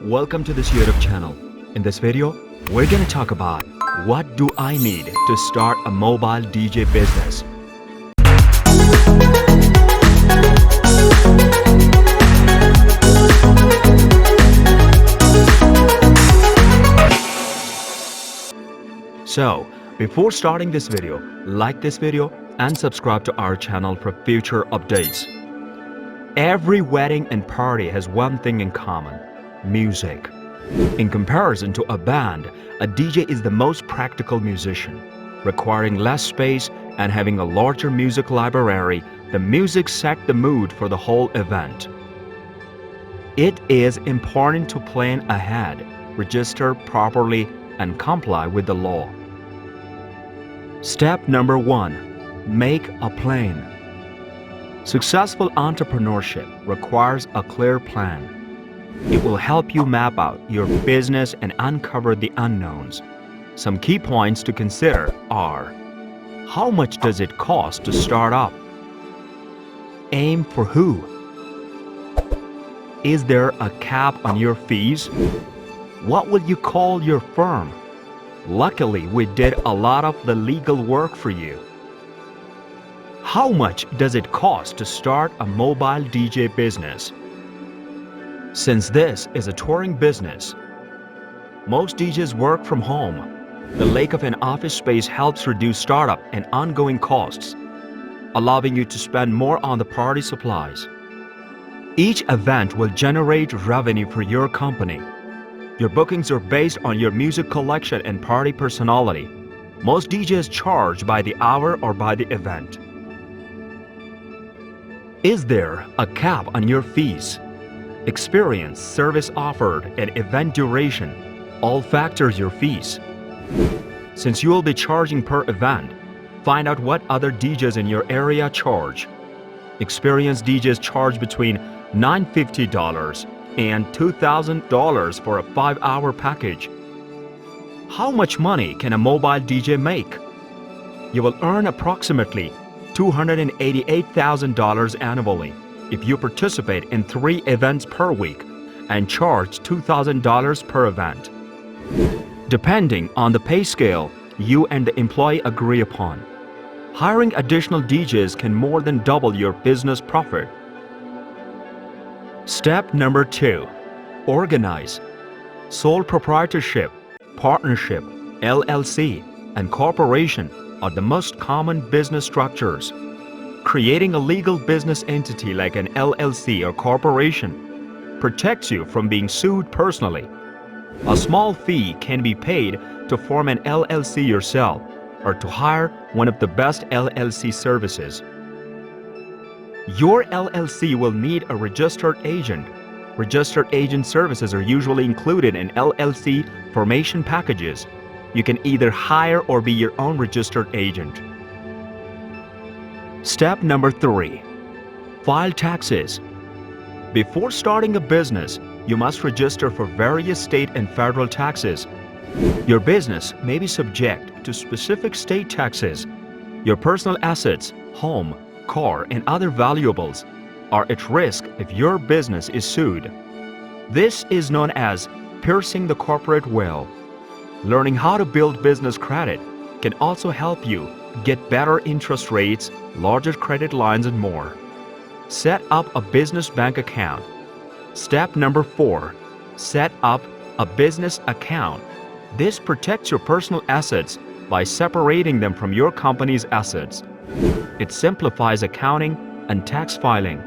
Welcome to this YouTube channel. In this video, we're gonna talk about what do I need to start a mobile DJ business. So, before starting this video, like this video and subscribe to our channel for future updates. Every wedding and party has one thing in common: music. In comparison to a band, a DJ is the most practical musician. Requiring less space and having a larger music library, the music set the mood for the whole event. It is important to plan ahead, register properly, and comply with the law. Step number 1. Make a plan. Successful entrepreneurship requires a clear plan. It will help you map out your business and uncover the unknowns. Some key points to consider are: how much does it cost to start up? Aim for who? Is there a cap on your fees? What will you call your firm? Luckily, we did a lot of the legal work for you. How much does it cost to start a mobile DJ business? Since this is a touring business, most DJs work from home. The lack of an office space helps reduce startup and ongoing costs, allowing you to spend more on the party supplies. Each event will generate revenue for your company. Your bookings are based on your music collection and party personality. Most DJs charge by the hour or by the event. Is there a cap on your fees? Experience, service offered, and event duration all factor your fees. Since you will be charging per event, find out what other DJs in your area charge. Experienced DJs charge between $950 and $2,000 for a 5-hour package. How much money can a mobile DJ make? You will earn approximately $288,000 annually if you participate in 3 events per week and charge $2,000 per event. Depending on the pay scale you and the employee agree upon, hiring additional DJs can more than double your business profit. Step number 2. Organize. Sole proprietorship, partnership, LLC, and corporation are the most common business structures. Creating a legal business entity like an LLC or corporation protects you from being sued personally. A small fee can be paid to form an LLC yourself or to hire one of the best LLC services. Your LLC will need a registered agent. Registered agent services are usually included in LLC formation packages. You can either hire or be your own registered agent. Step number 3. File taxes. Before starting a business, you must register for various state and federal taxes. Your business may be subject to specific state taxes. Your personal assets, home, car, and other valuables are at risk if your business is sued. This is known as piercing the corporate veil. Learning how to build business credit can also help you get better interest rates, larger credit lines, and more. Set up a business bank account. Step number 4. Set up a business account. This protects your personal assets by separating them from your company's assets. It simplifies accounting and tax filing.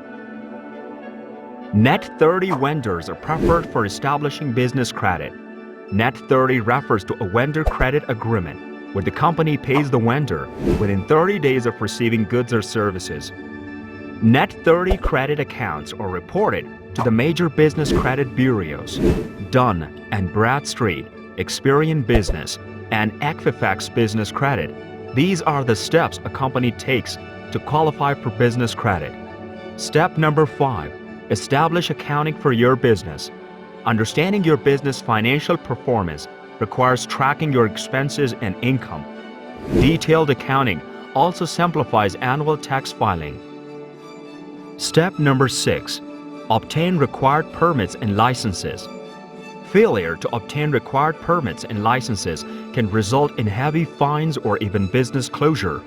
Net 30 vendors are preferred for establishing business credit. Net 30 refers to a vendor credit agreement where the company pays the vendor within 30 days of receiving goods or services. Net 30 credit accounts are reported to the major business credit bureaus: Dun & Bradstreet, Experian Business, and Equifax Business Credit. These are the steps a company takes to qualify for business credit. Step number 5. Establish accounting for your business. Understanding your business financial performance requires tracking your expenses and income. Detailed accounting also simplifies annual tax filing. Step number 6. Obtain required permits and licenses. Failure to obtain required permits and licenses can result in heavy fines or even business closure.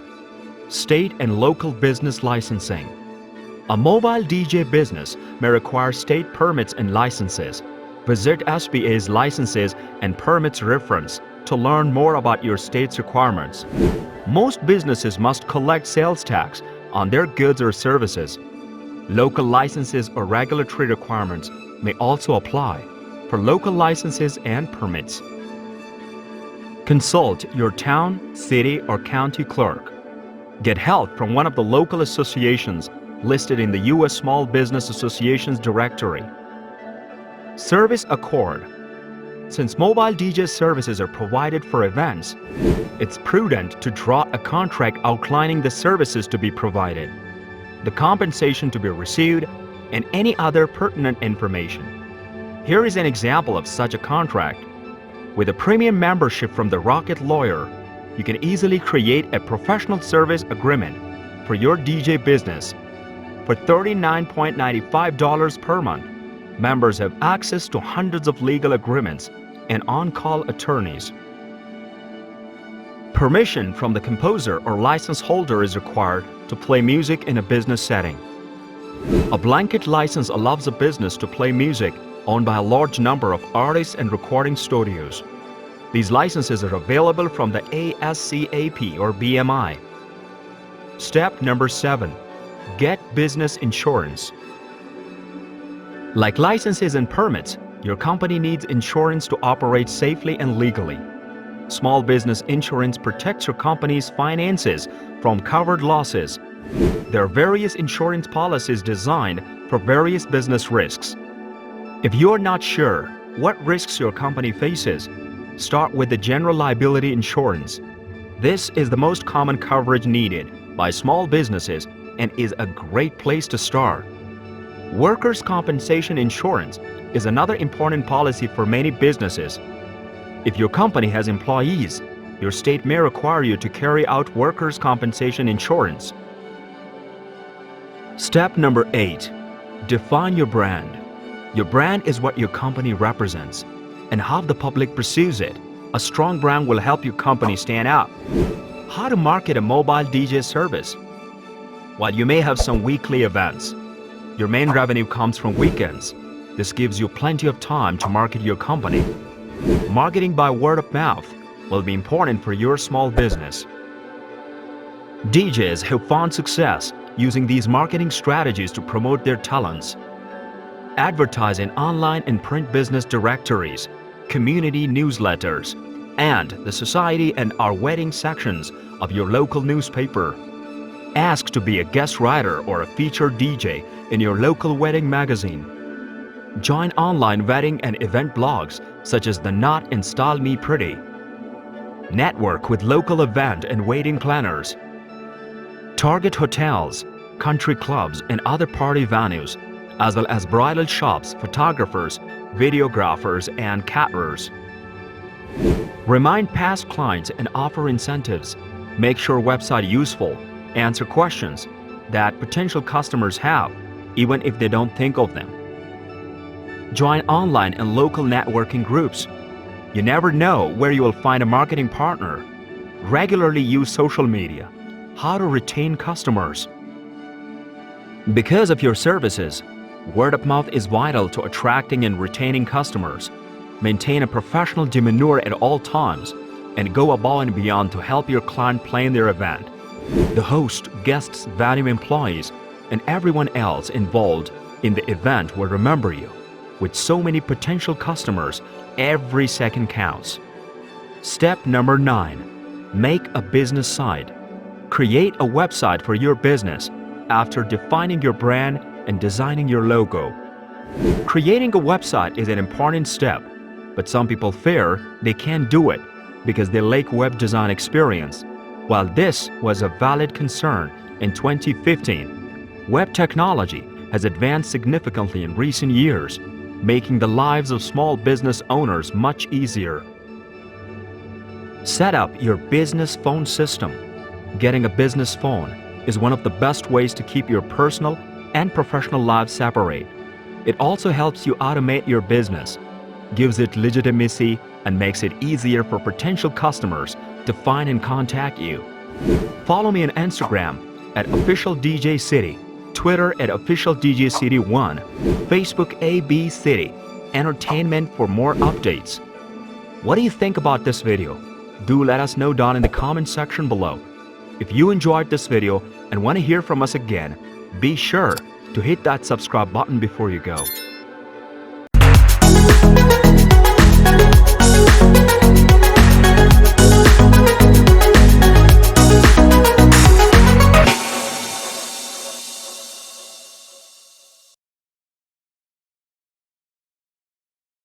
State and local business licensing. A mobile DJ business may require state permits and licenses. Visit SBA's licenses and permits reference to learn more about your state's requirements. Most businesses must collect sales tax on their goods or services. Local licenses or regulatory requirements may also apply for local licenses and permits. Consult your town, city, or county clerk. Get help from one of the local associations listed in the U.S. Small Business Associations directory. Service accord. Since mobile DJ services are provided for events, it's prudent to draw a contract outlining the services to be provided, the compensation to be received, and any other pertinent information. Here is an example of such a contract. With a premium membership from the Rocket Lawyer, you can easily create a professional service agreement for your DJ business. For $39.95 per month, members have access to hundreds of legal agreements and on-call attorneys. Permission from the composer or license holder is required to play music in a business setting. A blanket license allows a business to play music owned by a large number of artists and recording studios. These licenses are available from the ASCAP or BMI. Step number 7. Get business insurance. Like licenses and permits, your company needs insurance to operate safely and legally. Small business insurance protects your company's finances from covered losses. There are various insurance policies designed for various business risks. If you are not sure what risks your company faces, start with the general liability insurance. This is the most common coverage needed by small businesses and is a great place to start. Workers' compensation insurance is another important policy for many businesses. If your company has employees, your state may require you to carry out workers' compensation insurance. Step number 8. Define your brand. Your brand is what your company represents and how the public perceives it. A strong brand will help your company stand out. How to market a mobile DJ service? While you may have some weekly events, your main revenue comes from weekends. This gives you plenty of time to market your company. Marketing by word of mouth will be important for your small business. DJs have found success using these marketing strategies to promote their talents. Advertise in online and print business directories, community newsletters, and the society and our wedding sections of your local newspaper. Ask to be a guest writer or a featured DJ in your local wedding magazine. Join online wedding and event blogs such as The Knot and Style Me Pretty. Network with local event and wedding planners. Target hotels, country clubs, and other party venues, as well as bridal shops, photographers, videographers, and caterers. Remind past clients and offer incentives. Make sure website useful. Answer questions that potential customers have, even if they don't think of them. Join online and local networking groups. You never know where you will find a marketing partner. Regularly use social media. How to retain customers. Because of your services, word of mouth is vital to attracting and retaining customers. Maintain a professional demeanor at all times and go above and beyond to help your client plan their event. The host, guests, venue employees, and everyone else involved in the event will remember you. With so many potential customers, every second counts. Step number 9. Make a business site. Create a website for your business after defining your brand and designing your logo. Creating a website is an important step, but some people fear they can't do it because they lack web design experience. While this was a valid concern in 2015, web technology has advanced significantly in recent years, making the lives of small business owners much easier. Set up your business phone system. Getting a business phone is one of the best ways to keep your personal and professional lives separate. It also helps you automate your business. gives it legitimacy, and makes it easier for potential customers to find and contact you. Follow me on Instagram at OfficialDJCity, Twitter at OfficialDJCity1, Facebook AB City Entertainment for more updates. What do you think about this video? Do let us know down in the comment section below. If you enjoyed this video and want to hear from us again, be sure to hit that subscribe button before you go.